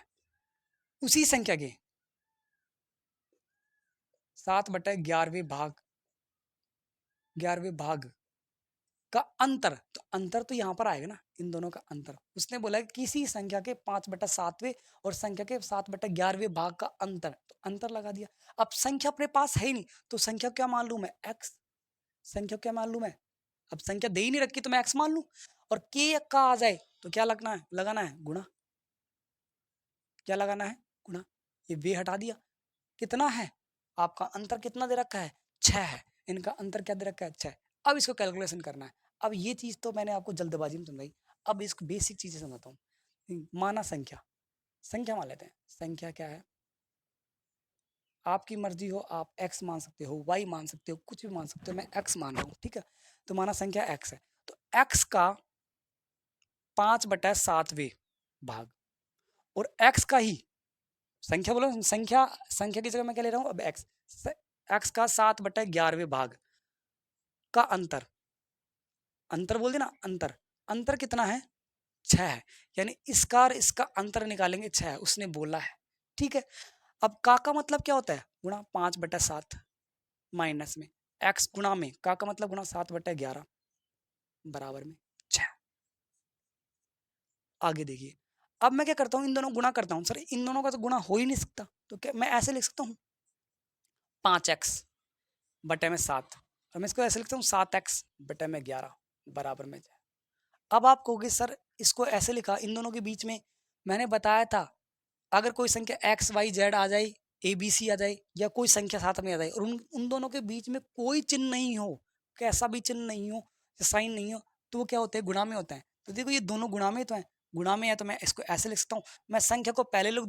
उसी संख्या के 7/11वें भाग का अंतर। तो अंतर तो यहाँ पर आएगा ना, इन दोनों का अंतर। उसने बोला कि किसी संख्या के 5/7वें और संख्या के 7/11वें भाग का अंतर, तो अंतर लगा दिया। अब संख्या अपने पास है ही नहीं, तो संख्या क्या मालूम है? x। संख्या क्या मालूम है? अब संख्या दे ही नहीं रखी तो मैं x मान लूं। और k का आ जाए तो क्या लगना है? लगाना है गुणा। क्या लगाना है? गुणा। ये वे हटा दिया। कितना है आपका अंतर? कितना दे रखा है? 6 है। इनका अंतर क्या दे रखा है? 6। अब इसको कैलकुलेशन करना है। अब ये चीज तो मैंने आपको जल्दबाजी में समझाई, अब इसको बेसिक चीजें समझाता हूँ। माना संख्या, संख्या मान लेते हैं। संख्या क्या है? आपकी मर्जी हो, आप x मान सकते हो, y मान सकते हो, कुछ भी मान सकते हो। मैं x मान रहा हूँ, ठीक है। तो माना संख्या x है, तो x का 5/7वें भाग और x का ही संख्या, बोलो संख्या, संख्या की जगह मैं क्या ले रहा हूँ अब? x का 7/11वें भाग का अंतर। अंतर बोल देना, अंतर। अंतर कितना है? 6 है। यानी इसका और इसका अंतर निकालेंगे 6 है, उसने बोला है, ठीक है। अब का मतलब क्या होता है? गुणा 5/7 माइनस में x गुणा में का मतलब गुणा 7/11 बराबर में 6। आगे देखिए, अब मैं क्या करता हूँ? इन दोनों गुणा करता हूँ। सर इन दोनों का तो गुणा हो ही नहीं सकता, तो क्या मैं ऐसे लिख सकता हूँ? 5x/7, और मैं इसको ऐसे लिखता हूँ 7x/11 बराबर में 6। अब आप कहोगे सर इसको ऐसे लिखा, इन दोनों के बीच में मैंने बताया था अगर कोई संख्या x y z आ जाए, a b c आ जाए, या कोई संख्या साथ में आ जाए और उन दोनों के बीच में कोई चिन्ह नहीं हो, कैसा भी चिन्ह नहीं हो, साइन नहीं हो, तो वो क्या होते हैं? गुणा में होते हैं। तो देखो ये दोनों गुणा में तो हैं, गुणा में है, तो मैं इसको ऐसे लिख सकता हूँ। मैं संख्या को पहले लिख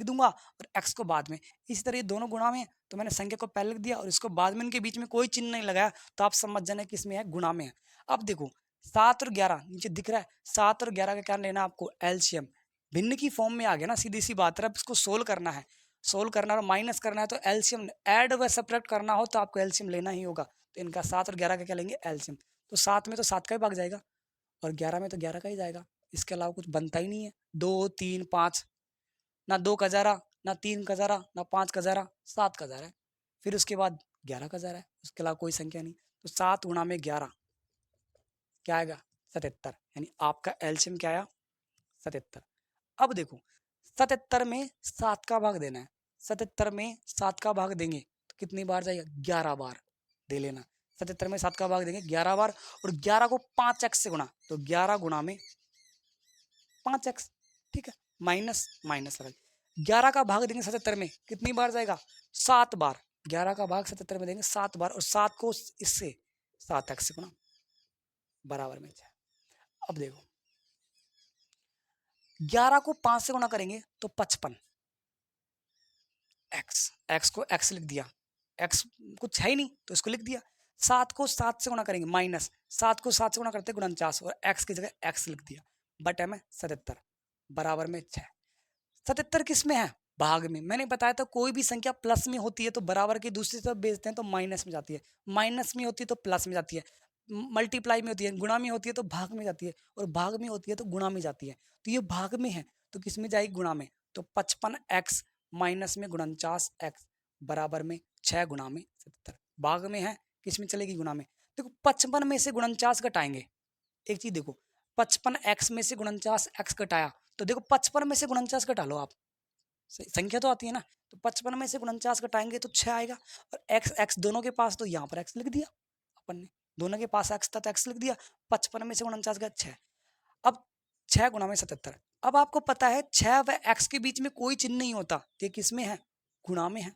दूंगा और x को बाद में। इसी तरह ये दोनों गुणा में है, तो मैंने संख्या को पहले लिख दिया और इसको बाद में, इनके बीच में कोई चिन्ह नहीं लगाया, तो आप समझ जाना किस में है? गुणा में है। अब देखो 7 और 11 नीचे दिख रहा है, 7 और 11 का क्या लेना आपको? एलसीएम। भिन्न की फॉर्म में आ गया ना, सीधी सी बात है। अब इसको सोल्व करना है, सोल्व करना और माइनस करना है, तो एलसीएम ऐड व सब्ट्रैक्ट करना हो तो आपको एलसीएम लेना ही होगा। तो इनका 7 और 11 का क्या लेंगे? एलसीएम। तो 7 में तो 7 का ही भाग जाएगा और 11 में तो 11 का ही जाएगा, इसके अलावा कुछ बनता ही नहीं है। 2 3 5, ना 2 का जा रहा, ना 3 का जा रहा, ना 5 का जा रहा, 7 का जा रहा है। फिर उसके बाद 11 का जा रहा है, उसके अलावा कोई संख्या नहीं। तो 7 गुणा में 11 क्या आएगा? 77। यानी आपका एलसीएम क्या आया? 77। अब देखो 77 में 7 का भाग देना है, 77 में 7 का भाग देंगे तो कितनी बार जाएगा? 11 बार दे लेना। 77 में 7 का भाग देंगे 11 बार, और 11 को 5x से गुणा, तो 11 गुणा में 5x, ठीक है। माइनस माइनस रख, 11 का भाग देंगे 77 में कितनी बार जाएगा? 7 बार। 11 का भाग 77 में देंगे 7 बार, और 7 को इससे 7x से गुणा बराबर में 6। अब देखो 11 को 5 से गुणा करेंगे तो 55 x को x लिख दिया, x कुछ है ही नहीं तो इसको लिख दिया। 7 को 7 से गुणा करेंगे माइनस, 7 को 7 से गुणा करते 49, और x की जगह x लिख दिया, बटे में 77 बराबर में 6। 77 किस में है? भाग में। मैंने बताया था कोई भी संख्या प्लस में होती है तो बराबर की दूसरी तरफ भेजते हैं तो माइनस में जाती है, माइनस में होती है तो प्लस में जाती है, मल्टीप्लाई में होती है, गुणा में होती है तो भाग में जाती है, और भाग में होती है तो गुणा में जाती है। तो ये भाग में है तो किस में जाएगी? गुणा में। तो 55x माइनस में 49x बराबर में 6 गुणा में 77। भाग में है, किस में चलेगी? गुणा में। देखो 55 में से 49 घटाएंगे, एक चीज देखो 55x में से 49x घटाया, तो देखो 55 में से 49 घटा लो आप, संख्या तो आती है ना। तो 55 में से 49 घटाएंगे तो 6 आएगा, और x x दोनों के पास, तो यहाँ पर x लिख दिया अपन ने, दोनों के पास x था तो x लिख दिया। 55 में से 49 गया 6। अब 6 गुणा में 77। अब आपको पता है 6 व x के बीच में कोई चिन्ह नहीं होता, ये किस में है? गुणा में है।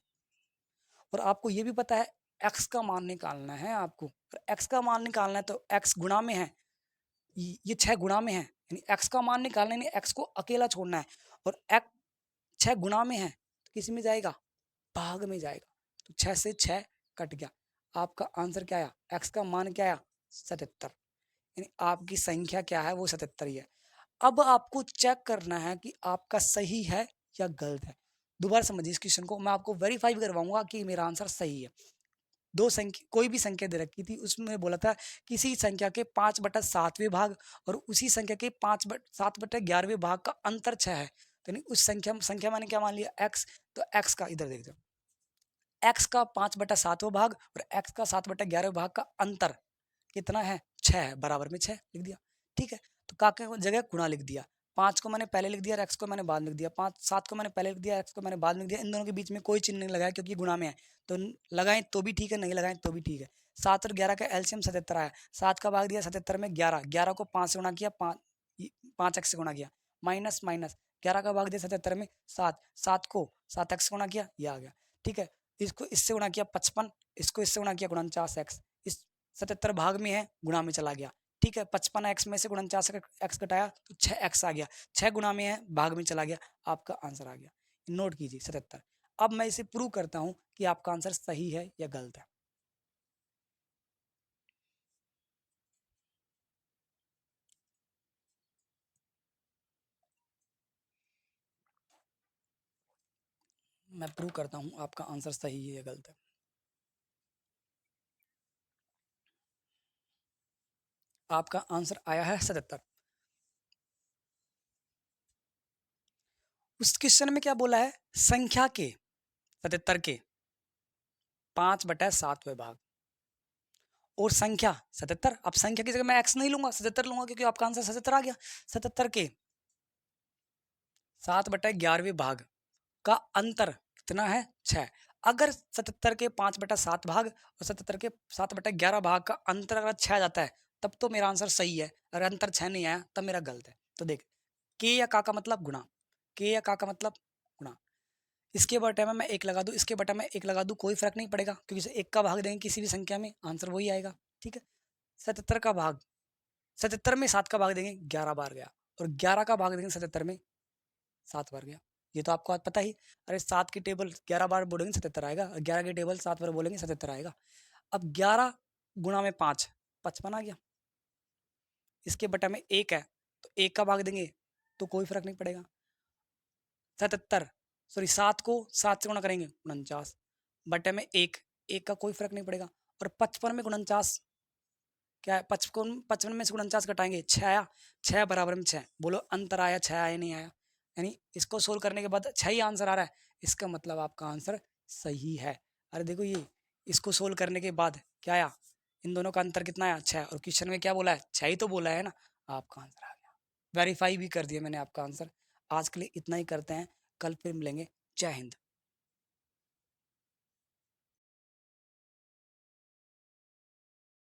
और आपको ये भी पता है x का मान निकालना है आपको, और x का मान निकालना है तो x गुणा में है, ये 6 गुणा में है, यानी x का मान निकालने में x को अकेला छोड़ना है, और x 6 गुणा में है तो किस में जाएगा? भाग में जाएगा। तो 6 से 6 कट गया, आपका आंसर क्या आया? x का मान क्या आया? 77। यानी आपकी संख्या क्या है? वो 77 ही है। अब आपको चेक करना है कि आपका सही है या गलत है। दोबारा समझिए इस क्वेश्चन को, मैं आपको वेरीफाई करवाऊंगा कि मेरा आंसर सही है। दो संख्या, कोई भी संख्या दे रखी थी, उसमें बोला था किसी संख्या के 5/7वें भाग और उसी संख्या के 7/11वें भाग का अंतर 6 है। यानी उस संख्या मैंने क्या मान लिया x, तो x का इधर देख दो, x का 5/7वां भाग और x का 7/11 भाग का अंतर कितना है, 6 है, बराबर में 6 लिख दिया। ठीक है, तो काके को जगह गुणा लिख दिया, 5 को मैंने पहले लिख दिया और x को मैंने बाद में लिख दिया, 7 को मैंने पहले लिख दिया, x को मैंने बाद में लिख दिया। इन दोनों के बीच में कोई चिन्ह नहीं लगाया क्योंकि गुणा में है, तो लगाएं तो भी ठीक है, नहीं लगाएं तो भी ठीक है। 7 और 11 का एलसीएम 77 आया, 7 का भाग दिया 77 में 11, 11 को 5 से गुणा किया, 5x से गुणा किया, माइनस माइनस 11 का भाग दिया 77 में 7, 7 को 7x से गुणा किया, ये आ गया। ठीक है, इसको इससे गुणा किया 55, इसको इससे गुणा किया 49x, इस 77 भाग में है, गुणा में चला गया। ठीक है, 55x में से 49x घटाया तो 6x आ गया, 6 गुणा में है, भाग में चला गया, आपका आंसर आ गया। नोट कीजिए 77। अब मैं इसे प्रूव करता हूं कि आपका आंसर सही है या गलत है। मैं प्रूव करता हूं आपका आंसर सही है या गलत है। आपका आंसर आया है 77। उस क्वेश्चन में क्या बोला है, संख्या के 77 के 5/7वें भाग और संख्या 77। अब संख्या की जगह मैं x नहीं लूंगा, 77 लूंगा क्योंकि आपका आंसर 77 आ गया। 77 के 7/11वें भाग का अंतर कितना है, 6। अगर 77 के 5/7 भाग और 77 के 7/11 भाग का अंतर अगर 6 आ जाता है तब तो मेरा आंसर सही है, अगर अंतर 6 नहीं आया तब मेरा गलत है। तो देख, के या का मतलब गुणा, के या का मतलब गुणा, इसके बटे में मैं एक लगा दूं, इसके बटे में एक लगा दूं, कोई फर्क नहीं पड़ेगा क्योंकि इसे एक का भाग देंगे किसी भी संख्या में आंसर वही आएगा। ठीक है, 77 का भाग 77 में 7 का भाग देंगे 11 बार गया, और 11 का भाग देंगे 77 में 7 बार गया। ये तो आपको आज पता ही, अरे 7 की टेबल 11 बार बोलेंगे 77 आएगा, 11 की टेबल 7 बार बोलेंगे 77 आएगा। अब 11 गुणा में 5 55 आ गया, इसके बटा में 1 है तो 1 का भाग देंगे तो कोई फर्क नहीं पड़ेगा। 77 सॉरी 7 को 7 से गुणा करेंगे 49, बटे में 1, 1 का कोई फर्क नहीं पड़ेगा। और 55 में 49 क्या है, 55 में से 49 घटाएंगे 6 आया, 6 बराबर में 6, बोलो अंतर आया 6 आया नहीं आया, यानी इसको सोल्व करने के बाद 6 ही आंसर आ रहा है, इसका मतलब आपका आंसर सही है। अरे देखो ये, इसको सोल्व करने के बाद क्या आया, इन दोनों का अंतर कितना आया 6, और क्वेश्चन में क्या बोला है 6 ही तो बोला है ना, आपका आंसर आ गया। वेरीफाई भी कर दिया मैंने आपका आंसर। आज के लिए इतना ही करते हैं, कल फिर मिलेंगे। जय हिंद।